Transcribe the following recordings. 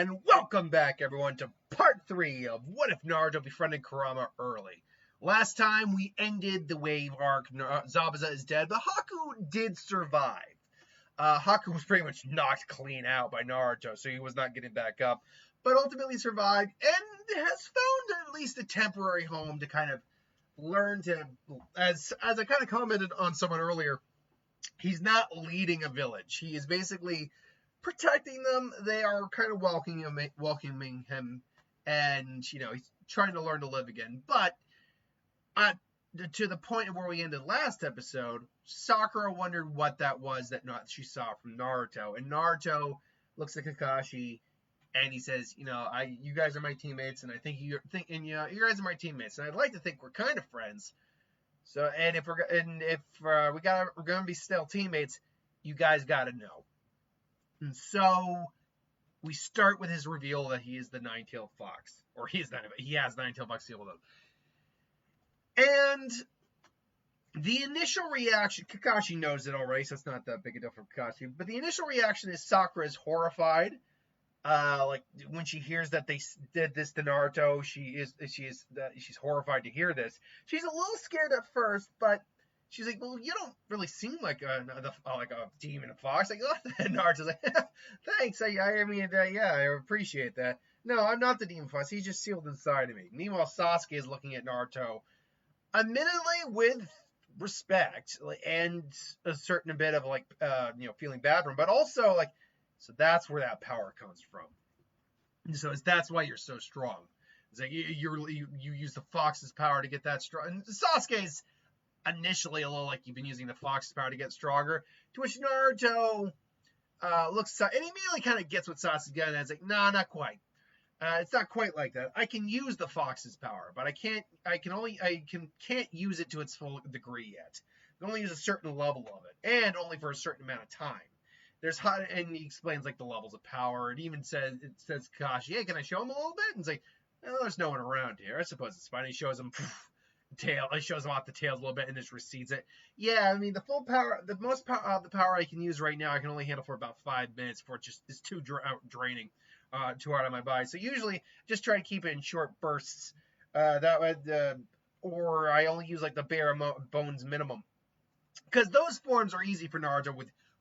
And welcome back, everyone, to part 3 of What If Naruto Befriended Kurama Early. Last time we ended the wave arc. Zabuza is dead, but Haku did survive. Haku was pretty much knocked clean out by Naruto, so he was not getting back up, but ultimately survived and has found at least a temporary home to kind of learn to, as I kind of commented on someone earlier, he's not leading a village. He is basically protecting them. They are kind of welcoming him, and he's trying to learn to live again. But to the point where we ended last episode, Sakura wondered what that was that she saw from Naruto, and Naruto looks at Kakashi, and he says, you guys are my teammates, and I think you guys are my teammates, and I'd like to think we're kind of friends. So, and if we're gonna be still teammates, you guys gotta know. And so we start with his reveal that he is the Nine-Tailed Fox, or he has Nine-Tailed Fox sealed up. And the initial reaction, Kakashi knows it already, so it's not that big a deal for Kakashi. But the initial reaction is Sakura is horrified. Like when she hears that they did this to Naruto, she's horrified to hear this. She's a little scared at first, but she's like, well, you don't really seem like a demon fox. Like, oh, Naruto's like, thanks. I appreciate that. No, I'm not the demon fox. He's just sealed inside of me. Meanwhile, Sasuke is looking at Naruto, admittedly with respect and a certain bit of feeling bad for him, but also so that's where that power comes from. And so that's why you're so strong. It's like you use the fox's power to get that strong. And Sasuke's initially a little like you've been using the fox's power to get stronger, to which Naruto looks and he immediately kind of gets what Sasuke's got, and it's like, nah, not quite. It's not quite like that. I can use the fox's power, but I can't use it to its full degree yet. I can only use a certain level of it, and only for a certain amount of time. And he explains the levels of power. It even says Kakashi, hey, can I show him a little bit? And it's like, well, there's no one around here. I suppose it's fine. He shows him tail. He shows him off the tails a little bit and just recedes it. Yeah, I mean the full power, the most power, the power I can use right now, I can only handle for about 5 minutes before it's too draining, too hard on my body. So usually just try to keep it in short bursts. Or I only use the bare bones minimum, because those forms are easy for Naruto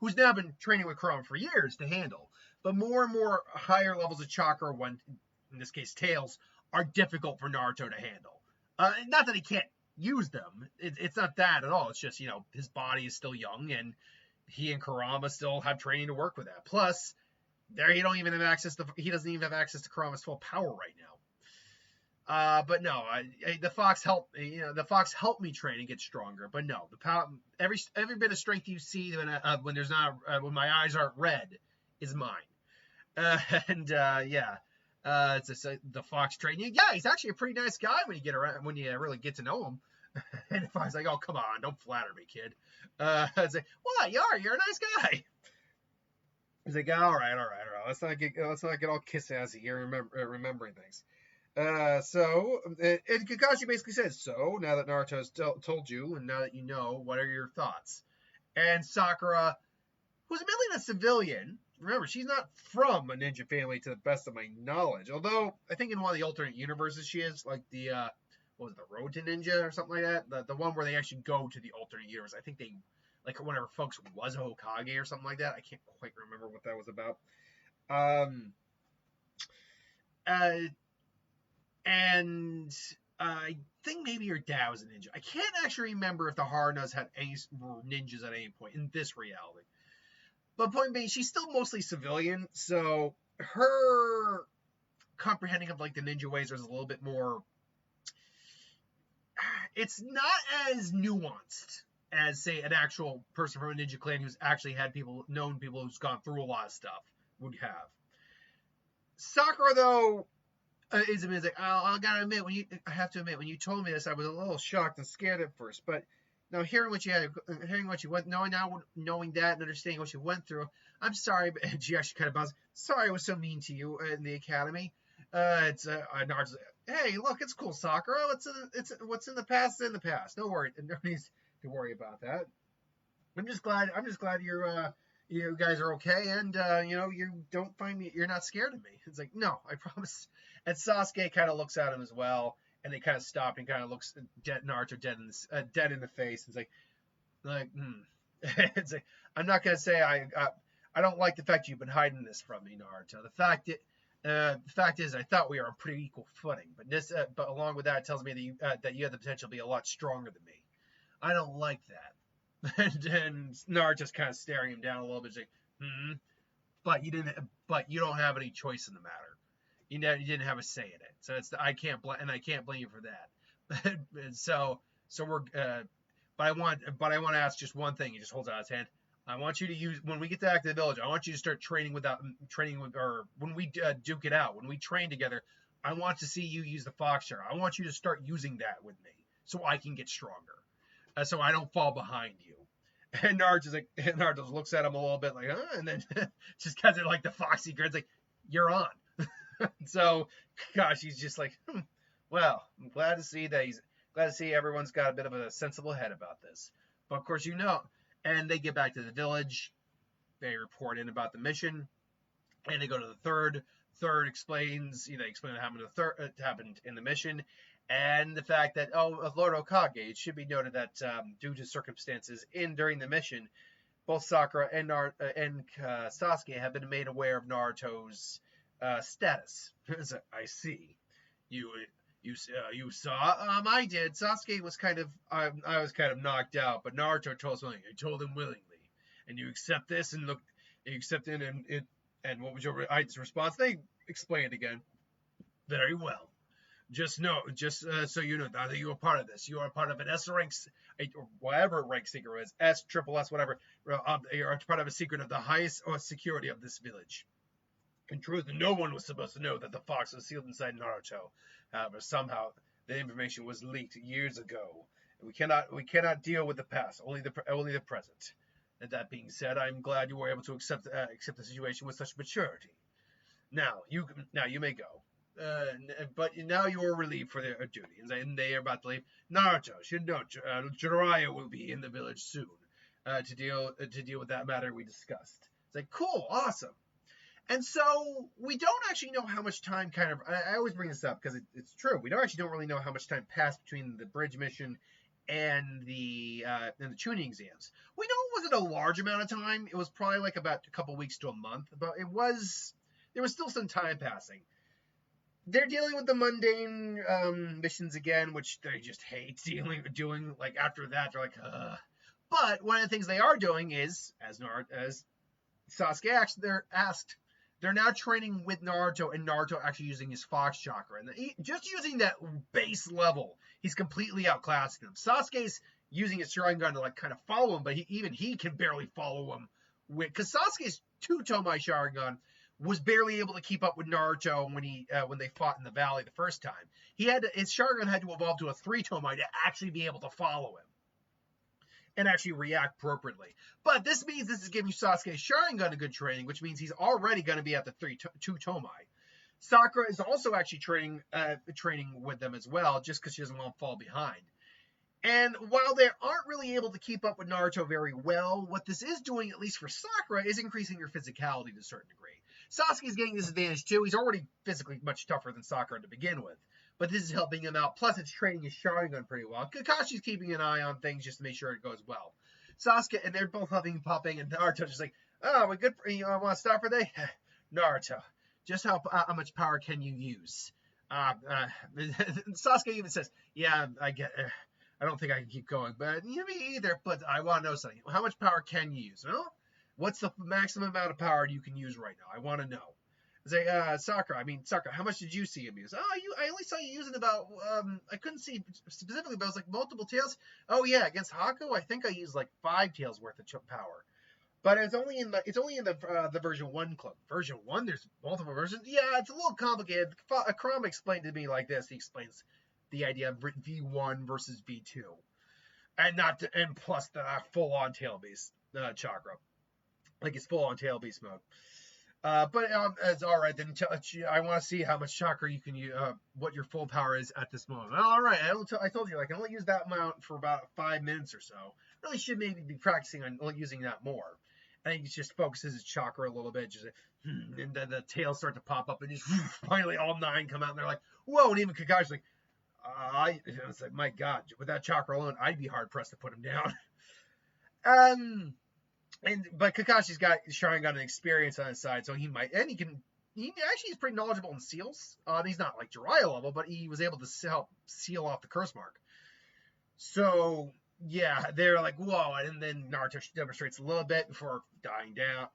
who's now been training with Kurama for years to handle. But more and more higher levels of chakra, in this case tails, are difficult for Naruto to handle. Not that he can't use them. It's not that at all. It's just, his body is still young, and he and Kurama still have training to work with that. Plus, he doesn't even have access to Kurama's full power right now. But no, the fox helped me train and get stronger. But no, the power, every bit of strength you see when when my eyes aren't red is mine. It's the fox training. Yeah, he's actually a pretty nice guy when you really get to know him. And the fox like, oh, come on, don't flatter me, kid. It's like, well, you're a nice guy. He's like, all right. Let's not get all kiss-assy here, remembering things. And Kakashi basically says, so now that Naruto has told you, and now that you know, what are your thoughts? And Sakura, who's admittedly a civilian, remember, she's not from a ninja family to the best of my knowledge. Although, I think in one of the alternate universes she is, like the Road to Ninja or something like that? The one where they actually go to the alternate universe. I think they, one of her folks was a Hokage or something like that. I can't quite remember what that was about. And I think maybe her dad was a ninja. I can't actually remember if the Harunas had any ninjas at any point in this reality. But point being, she's still mostly civilian, so her comprehending of the ninja ways is a little bit more. It's not as nuanced as, say, an actual person from a ninja clan who's actually known people who's gone through a lot of stuff would have. Sakura, though, is like, I have to admit, when you told me this, I was a little shocked and scared at first. But now hearing what you went, knowing that and understanding what you went through, I'm sorry. But she actually kind of bounced. Sorry, I was so mean to you in the academy. Naruto's like, hey, look, it's cool, Sakura. What's in the past is in the past. No worry, no need to worry about that. I'm just glad you're you guys are okay, and you don't find me. You're not scared of me. It's like, no, I promise. And Sasuke kind of looks at him as well, and they kind of stop and kind of looks Naruto dead in the face. It's like. It's like, I'm not gonna say I don't like the fact you've been hiding this from me, Naruto. The fact is, I thought we were on pretty equal footing, but along with that, it tells me that you have the potential to be a lot stronger than me. I don't like that. And Naruto's kind of staring him down a little bit, like, but you don't have any choice in the matter. You didn't have a say in it, so I can't blame you for that. so we're. But I want to ask just one thing. He just holds out his hand. I want you to use, when we get back to the village, I want you to start or when we duke it out, when we train together, I want to see you use the fox chakra. I want you to start using that with me so I can get stronger, so I don't fall behind you. And Naruto looks at him a little bit like, and then just kind of like the foxy grins, like, you're on. So, gosh, he's just like, well, I'm glad to see everyone's got a bit of a sensible head about this. But of course, and they get back to the village. They report in about the mission, and they go to the third. Third explains what happened in the mission, and the fact that Lord Hokage. It should be noted that due to circumstances during the mission, both Sakura and Sasuke have been made aware of Naruto's status. I see. You saw? I did. Sasuke was I was kind of knocked out, but Naruto told us something. I told him willingly. And you accept this and you accept it, and what was your response? They explained again. Very well. Just so you know, now that you are part of this, you are part of an S rank, or whatever rank secret is, S, triple S, whatever. You're part of a secret of the highest security of this village. In truth, no one was supposed to know that the fox was sealed inside Naruto. However, somehow the information was leaked years ago. We cannot deal with the past, only the present. And that being said, I'm glad you were able to accept the situation with such maturity. Now you may go. But now you are relieved for their duty, and they are about to leave. Naruto should know Jiraiya will be in the village soon to deal with that matter we discussed. It's like, cool, awesome. And so we don't actually know how much time I always bring this up because it's true. We don't really know how much time passed between the bridge mission and the Chunin exams. We know it wasn't a large amount of time. It was probably like about a couple weeks to a month, but there was still some time passing. They're dealing with the mundane missions again, which they just hate doing. Like after that, they're like, ugh. But one of the things they are doing is, as Sasuke asked, they're now training with Naruto, and Naruto actually using his fox chakra. And just using that base level, he's completely outclassing him. Sasuke's using his Sharingan to like kind of follow him, but even he can barely follow him. Because Sasuke's 2 Tomai Sharingan was barely able to keep up with Naruto when they fought in the valley the first time. His Sharingan had to evolve to a 3 Tomai to actually be able to follow him and actually react appropriately. But this means this is giving Sasuke Sharingan a good training, which means he's already going to be at the 2 Tomai. Sakura is also actually training with them as well, just because she doesn't want to fall behind. And while they aren't really able to keep up with Naruto very well, what this is doing, at least for Sakura, is increasing her physicality to a certain degree. Sasuke's getting this advantage too. He's already physically much tougher than Sakura to begin with. But this is helping him out. Plus, it's training his Sharingan pretty well. Kakashi's keeping an eye on things just to make sure it goes well. Sasuke, and they're both popping, and Naruto's just like, oh, we good? You want to stop for day? Naruto, just how much power can you use? Sasuke even says, yeah, I get I don't think I can keep going, but me either. But I want to know something. How much power can you use? No? What's the maximum amount of power you can use right now? I want to know. Say, Sakura, how much did you see him use? I only saw you using about, I couldn't see specifically, but it was like multiple tails. Oh yeah, against Haku, I think I used like 5 tails worth of power. But it's only in the version 1 club. Version 1, there's multiple versions. Yeah, it's a little complicated. Kurama explained to me like this. He explains the idea of V1 versus V2. And plus the full-on tail-based chakra. Like it's full-on tail-based mode. But it's all right. Then I want to see how much chakra you can use, what your full power is at this moment. Well, all right. I told you, I can only use that amount for about 5 minutes or so. Really should maybe be practicing on using that more. and he just focuses his chakra a little bit, just and then the tails start to pop up, and just finally all 9 come out, and they're like, whoa, and even Kakashi like, it's like, my God, with that chakra alone, I'd be hard pressed to put him down. But Kakashi's got Sharingan and experience on his side, so he might, and he actually is pretty knowledgeable in seals. He's not like Jiraiya level, but he was able to help seal off the curse mark. So yeah, they're like, whoa, and then Naruto demonstrates a little bit before dying down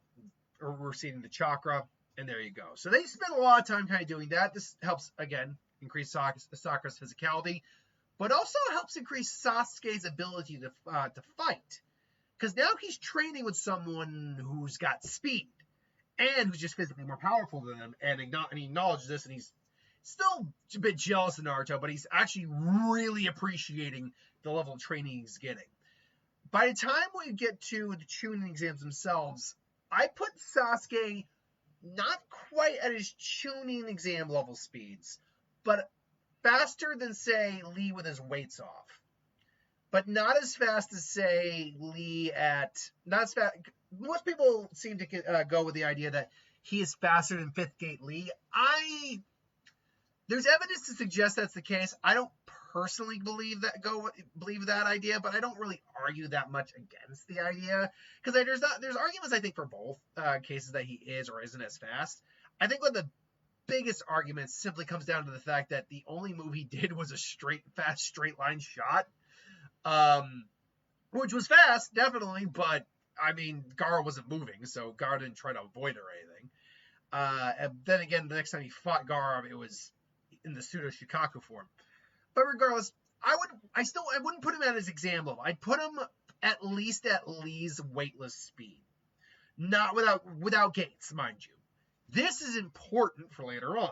or receiving the chakra, and there you go. So they spend a lot of time kind of doing that. This helps again increase Sakura's physicality, but also helps increase Sasuke's ability to fight. Because now he's training with someone who's got speed and who's just physically more powerful than him, and he acknowledges this, and he's still a bit jealous of Naruto, but he's actually really appreciating the level of training he's getting. By the time we get to the Chunin exams themselves, I put Sasuke not quite at his Chunin exam level speeds, but faster than, say, Lee with his weights off. But not as fast as, say, Lee not as fast. Most people seem to go with the idea that he is faster than 5th Gate Lee. There's evidence to suggest that's the case. I don't personally believe that idea, but I don't really argue that much against the idea, because there's arguments, I think, for both cases that he is or isn't as fast. I think one of the biggest arguments simply comes down to the fact that the only move he did was a fast straight line shot. Which was fast, definitely, but I mean, Gaara wasn't moving, so Gaara didn't try to avoid it or anything. And then again, the next time he fought Gaara, it was in the pseudo Shikaku form. But regardless, I wouldn't put him at his exam level. I'd put him at least at Lee's weightless speed, not without gates, mind you. This is important for later on.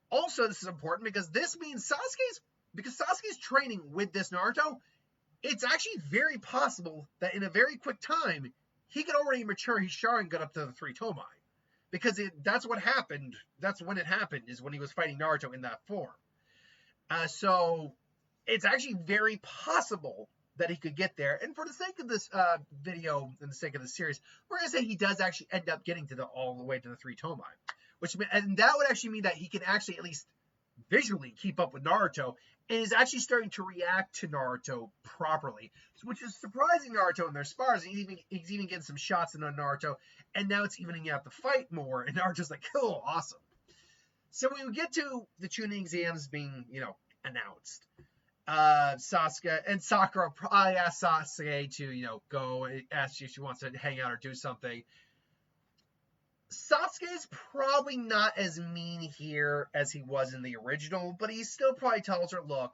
Also, this is important because this means Sasuke's training with this Naruto. It's actually very possible that in a very quick time, he could already mature his Sharingan up to the 3 Tomai. Because that's what happened. That's when it happened, is when he was fighting Naruto in that form. So it's actually very possible that he could get there. And for the sake of this video, and the sake of the series, we're going to say he does actually end up getting all the way to the 3 Tomai. And that would actually mean that he can actually at least visually keep up with Naruto, and is actually starting to react to Naruto properly, which is surprising Naruto in their spars. He's even getting some shots in on Naruto, and now it's evening out the fight more, and Naruto's like, oh, awesome. So when we get to the Chunin exams being, announced, Sasuke and Sakura probably asked Sasuke to, go and ask if she wants to hang out or do something. Sasuke's probably not as mean here as he was in the original, but he still probably tells her, look,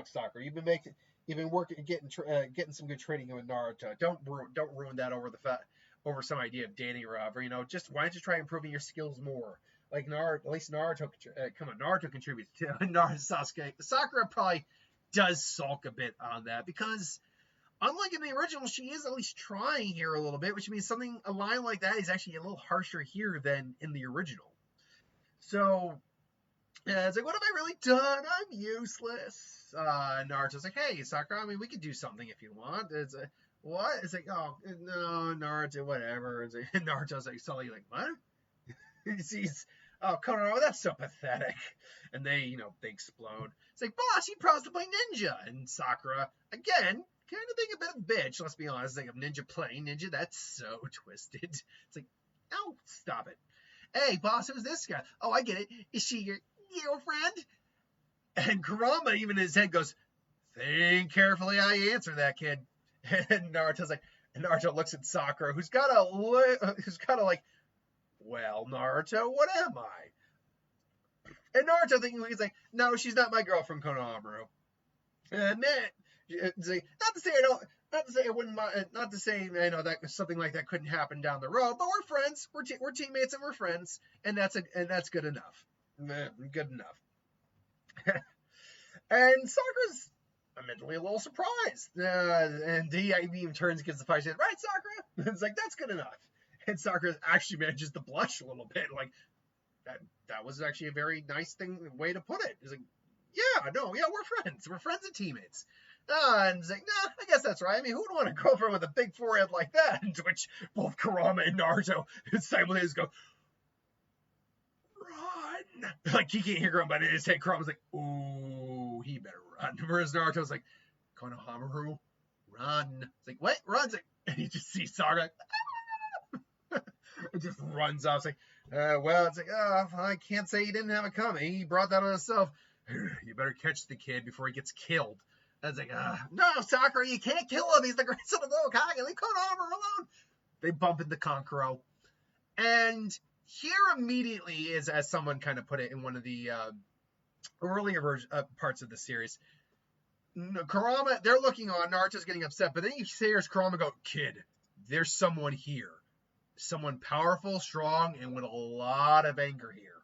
Sakura, you've been working, getting some good training with Naruto. Don't ruin that over some idea of dating or whatever. Just why don't you try improving your skills more? Like Naruto, at least Naruto contributes to Sasuke. Sakura probably does sulk a bit on that, because unlike in the original, she is at least trying here a little bit, which means a line like that is actually a little harsher here than in the original. So, it's like, what have I really done? I'm useless. Naruto's like, hey, Sakura, we could do something if you want. It's like, what? It's like, oh, no, Naruto, whatever. It's like, Naruto's like, suddenly like, what? He sees, oh, Konoha, that's so pathetic. And they explode. It's like, boss, he promised to play ninja. And Sakura, again, kind of being a bit of a bitch, let's be honest. Like, ninja playing ninja, that's so twisted. It's like, oh, stop it. Hey, boss, who's this guy? Oh, I get it. Is she your girlfriend? And Kurama, even in his head, goes, think carefully how you answer that, kid. And Naruto looks at Sakura, who's got to like, well, Naruto, what am I? And Naruto he's like, no, she's not my girlfriend, Konohamaru. Man, not to say I wouldn't mind, not to say that something like that couldn't happen down the road, but we're friends, we're teammates, and we're friends, and that's good enough. Good enough. And Sakura's mentally a little surprised, and he even turns and gives the fight. Says, right, Sakura? It's like, that's good enough. And Sakura actually manages to blush a little bit, like that was actually a very nice way to put it. It's like, we're friends and teammates. And he's like, nah, I guess that's right. I mean, who would want a girlfriend with a big forehead like that? To which both Kurama and Naruto simultaneously go, run! Like, he can't hear Kurama, but in his head, Kurama's like, ooh, he better run. Whereas Naruto's like, Konohamaru, run. It's like, what? Run? It's like, and he just sees Sakura, like, it just runs off. It's like, well, it's like, I can't say he didn't have it coming. He brought that on himself. You better catch the kid before he gets killed. And it's like, no, Sakura, you can't kill him. He's the grandson of the Hokage. Leave Konohamaru alone. They bump into Kankuro. And here immediately is, as someone kind of put it in one of the earlier parts of the series, Kurama, they're looking on, Naruto's getting upset, but then you hear Kurama go, kid, there's someone here. Someone powerful, strong, and with a lot of anger here.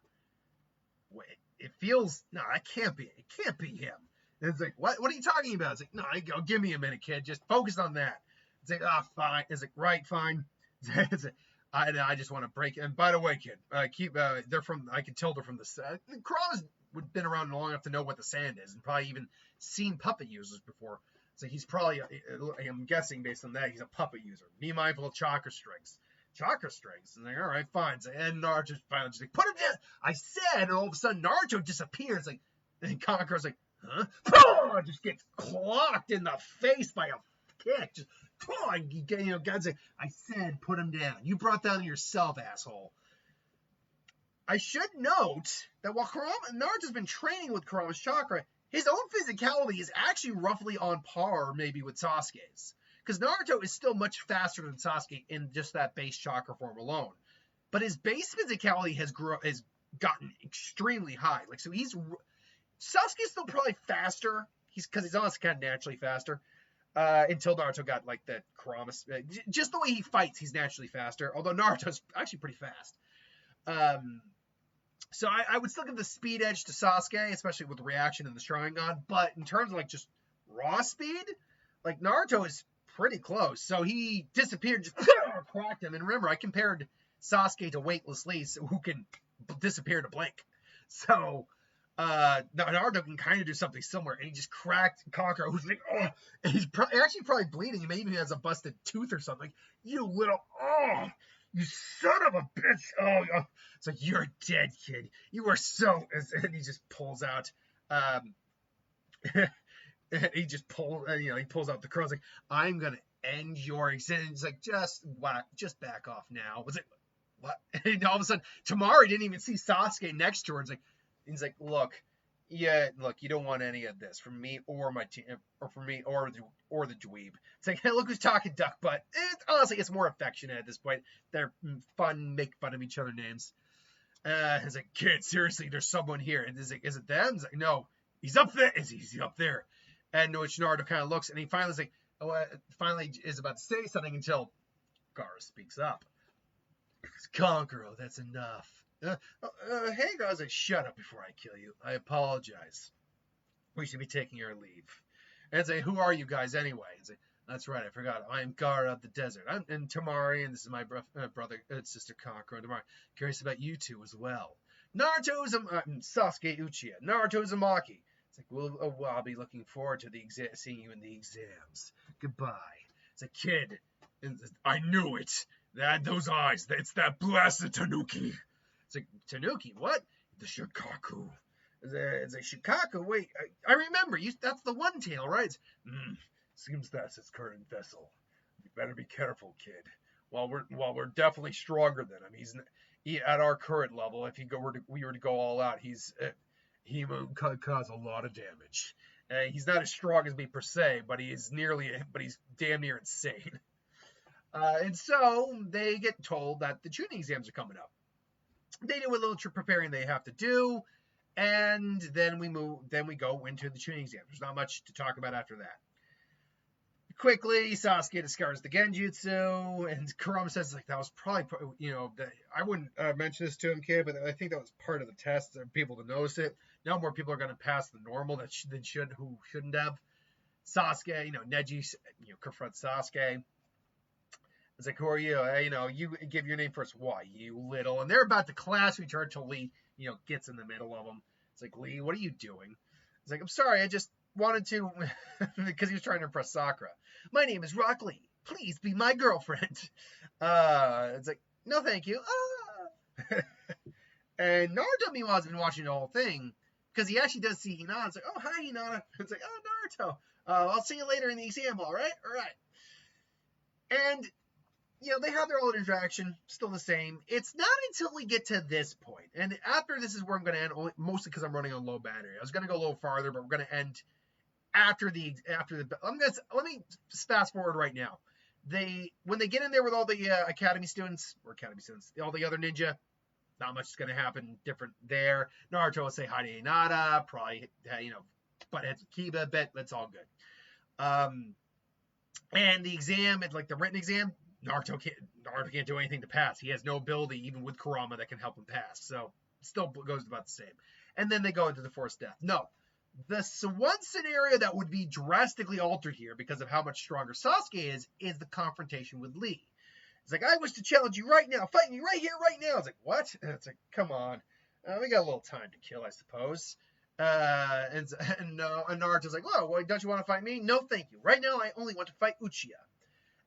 Wait, it feels, no, it can't be. It can't be him. And it's like, what are you talking about? It's like, no, give me a minute, kid. Just focus on that. It's like, fine. It's like, right, fine. It's like, I just want to break it. And by the way, kid, they're from, I can tell they're from the sand. Kurama's been around long enough to know what the sand is and probably even seen puppet users before. So he's probably, I'm guessing based on that, he's a puppet user. Be mindful of chakra strings. Chakra strings. And like, all right, fine. So, and Naruto finally just like, put him down. I said, and all of a sudden Naruto disappears. Like, and Kakuro's like, huh? Just gets clocked in the face by a kick. Just, God's like, I said, put him down. You brought down yourself, asshole. I should note that while Naruto's been training with Kurama's chakra, his own physicality is actually roughly on par, maybe, with Sasuke's. Because Naruto is still much faster than Sasuke in just that base chakra form alone. But his base physicality has gotten extremely high. Like, so Sasuke's still probably faster. Because he's honestly kind of naturally faster. Until Naruto got, like, the Kurama. Just the way he fights, he's naturally faster. Although Naruto's actually pretty fast. So I would still give the speed edge to Sasuke, especially with the reaction and the Sharingan. But in terms of, like, just raw speed, like, Naruto is pretty close. So he disappeared, just cracked him. And remember, I compared Sasuke to Weightless Lee, who can disappear to blink. So Naruto can kind of do something similar. And he just cracked Kankuro, who's like, oh, and he's actually probably bleeding. He maybe has a busted tooth or something. You little, you son of a bitch. Oh, it's like, you're dead, kid. You are so, and he just pulls out, he just pulls, he pulls out the crow. It's like, I'm going to end your existence. It's like, just back off now. Was it, what? And all of a sudden, Tamari didn't even see Sasuke next to her. It's like, he's like, look, you don't want any of this from me or my team, or from me or the dweeb. It's like, hey, look who's talking, duck butt. Honestly, it's more affectionate at this point. They're fun, make fun of each other names. It's like, kid, seriously, there's someone here. And it's like, is it them? It's like, no, he's up there. He's up there. And which Naruto kind of looks, and he finally is like, finally is about to say something until Gaara speaks up. Kankuro, that's enough. Hey guys, like, shut up before I kill you. I apologize. We should be taking our leave. And say, who are you guys anyway? And say, that's right, I forgot. I am Gaara of the desert. And Tamari, and this is my brother and sister Kankuro. Tamari, curious about you two as well. Naruto is Sasuke Uchiha. Naruto Uzumaki. It's like, well, I'll be looking forward to seeing you in the exams. Goodbye. It's a kid. I knew it. Those eyes. It's that blasted Tanuki. It's like, Tanuki, what? The Shikaku. It's like, Shikaku? Wait, I remember. That's the one tail, right? Seems that's its current vessel. You better be careful, kid. While we're definitely stronger than him, he at our current level, if we were to go all out, he could cause a lot of damage. He's not as strong as me per se, but he's damn near insane. And so they get told that the Chunin exams are coming up. They do a little preparing they have to do, and then we go into the Chunin exam. There's not much to talk about after that. Quickly, Sasuke discovers the Genjutsu, and Kurama says, like, that was probably, I wouldn't mention this to him, kid, but I think that was part of the test for people to notice it. Now more people are going to pass the normal who shouldn't have. Sasuke, Neji, confronts Sasuke. It's like, who are you? You give your name first. Why, you little? And they're about to class return till Lee, gets in the middle of them. It's like, Lee, what are you doing? It's like, I'm sorry, I just wanted to, because he was trying to impress Sakura. My name is Rock Lee. Please be my girlfriend. It's like, no, thank you. And Naruto, meanwhile, has been watching the whole thing because he actually does see Hinata. It's like, oh, hi, Hinata. It's like, oh, Naruto. I'll see you later in the exam, all right? All right. And, they have their old interaction, still the same. It's not until we get to this point, and after this is where I'm going to end, mostly because I'm running on low battery. I was going to go a little farther, but we're going to end after the. Let me fast forward right now. When they get in there with all the academy students, all the other ninja, not much is going to happen different there. Naruto will say hi to Hinata, probably, butt heads with Kiba a bit. That's all good. And the exam, like the written exam, Naruto can't do anything to pass. He has no ability, even with Kurama, that can help him pass. So it still goes about the same. And then they go into the forced death. No. The one scenario that would be drastically altered here because of how much stronger Sasuke is the confrontation with Lee. It's like, I wish to challenge you right now. Fight me right here, right now. It's like, what? And it's like, come on. We got a little time to kill, I suppose. And Naruto's like, well, don't you want to fight me? No, thank you. Right now, I only want to fight Uchiha.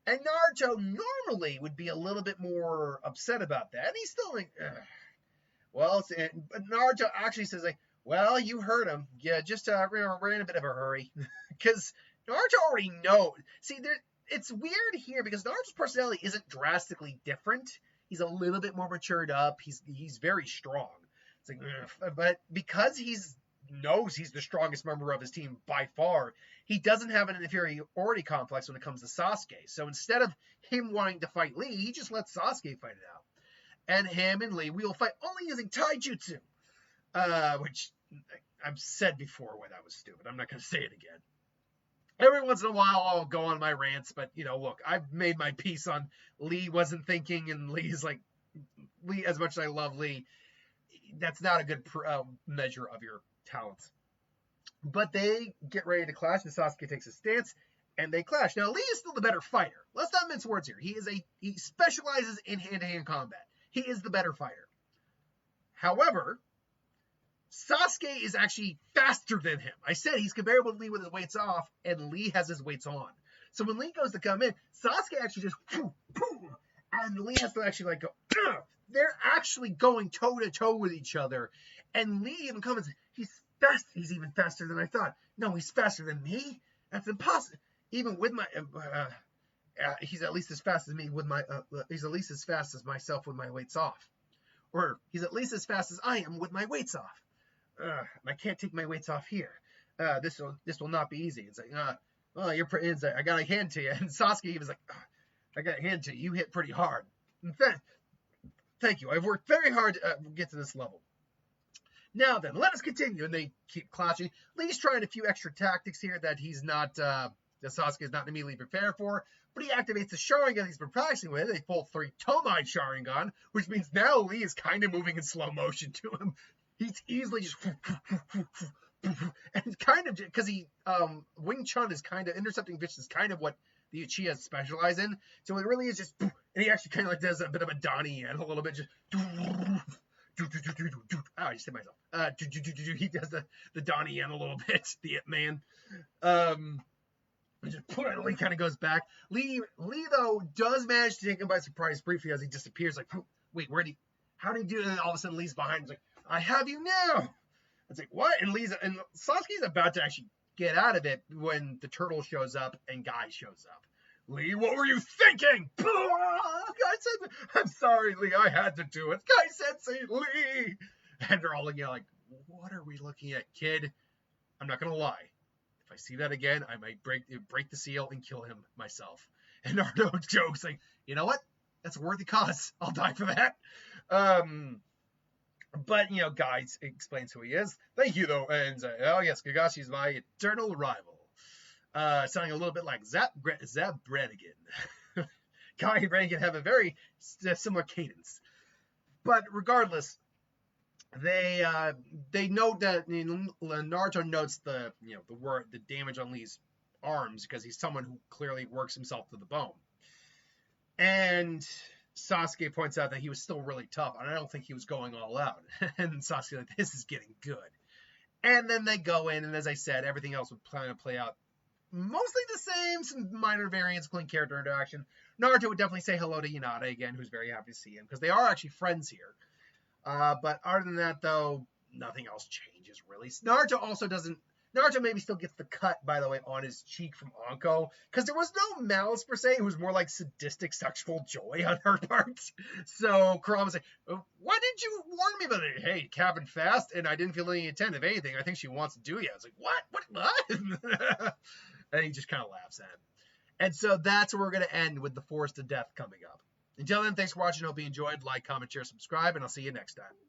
And Naruto normally would be a little bit more upset about that. And he's still like, ugh. Well, but Naruto actually says, like, well, you heard him. Yeah, just we're in a bit of a hurry. Because Naruto already knows. See, it's weird here because Naruto's personality isn't drastically different. He's a little bit more matured up. He's very strong. It's like, ugh. But because he knows he's the strongest member of his team by far, he doesn't have an inferiority complex when it comes to Sasuke. So instead of him wanting to fight Lee, he just lets Sasuke fight it out. And him and Lee, we will fight only using taijutsu. Which I've said before why that was stupid. I'm not going to say it again. Every once in a while, I'll go on my rants, but, look, I've made my peace on Lee wasn't thinking, and Lee's like, Lee, as much as I love Lee, that's not a good measure of your talents. But they get ready to clash, and Sasuke takes a stance, and they clash. Now, Lee is still the better fighter. Let's not mince words here. He specializes in hand-to-hand combat. He is the better fighter. However, Sasuke is actually faster than him. I said he's comparable to Lee with his weights off, and Lee has his weights on. So when Lee goes to come in, Sasuke actually just, and Lee has to actually go, they're actually going toe-to-toe with each other. And Lee even comes, he's fast. He's even faster than I thought. No, he's faster than me? That's impossible. Even with my, he's at least as fast as me with my, he's at least as fast as myself with my weights off. Or he's at least as fast as I am with my weights off. I can't take my weights off here. This will not be easy. It's like, well, I got a hand to you. And Sasuke was like, I got a hand to you. You hit pretty hard. In fact, thank you. I've worked very hard to get to this level. Now then, let us continue. And they keep clashing. Lee's trying a few extra tactics here that he's not, that Sasuke is not immediately prepared for. But he activates the Sharingan he's been practicing with. They pull 3 Tomai Sharingan, which means now Lee is kind of moving in slow motion to him. He's easily just, and kind of, because Wing Chun is kind of, intercepting fish is kind of what the Uchihas specialize in. So it really is just, and he actually kind of like does a bit of a Donnie Yen a little bit, just, I just hit myself. He does the Donnie Yen a little bit, the Ip Man. Just Lee kind of goes back. Lee though does manage to take him by surprise briefly as he disappears. Like, wait, how did he do it? And all of a sudden Lee's behind him. He's like, I have you now. It's like, what? And Sasuke's about to actually get out of it when the turtle shows up and Guy shows up. Lee, what were you thinking? I'm sorry, Lee, I had to do it. Guy Sensei, Lee. And they're all looking at like, what are we looking at, kid? I'm not going to lie. If I see that again, I might break the seal and kill him myself. And Naruto jokes like, you know what? That's a worthy cause. I'll die for that. But, Guy explains who he is. Thank you, though. And, oh, yes, Kagashi's my eternal rival. Sounding a little bit like Zap Brannigan. Guy and Brannigan have a very similar cadence. But regardless, they note that Naruto notes the damage on Lee's arms because he's someone who clearly works himself to the bone. And Sasuke points out that he was still really tough, and I don't think he was going all out. And Sasuke's like, this is getting good. And then they go in, and as I said, everything else would plan to play out mostly the same, some minor variants, including character interaction. Naruto would definitely say hello to Hinata again, who's very happy to see him, because they are actually friends here. But other than that, though, nothing else changes, really. Naruto maybe still gets the cut, by the way, on his cheek from Anko, because there was no malice per se. It was more like sadistic sexual joy on her part. So Kurama's like, why didn't you warn me about it? Hey, it happened fast, and I didn't feel any intent. If anything, I think she wants to do you. I was like, what? And he just kind of laughs at him. And so that's where we're going to end with the Forest of Death coming up. Until then, thanks for watching. Hope you enjoyed. Like, comment, share, subscribe, and I'll see you next time.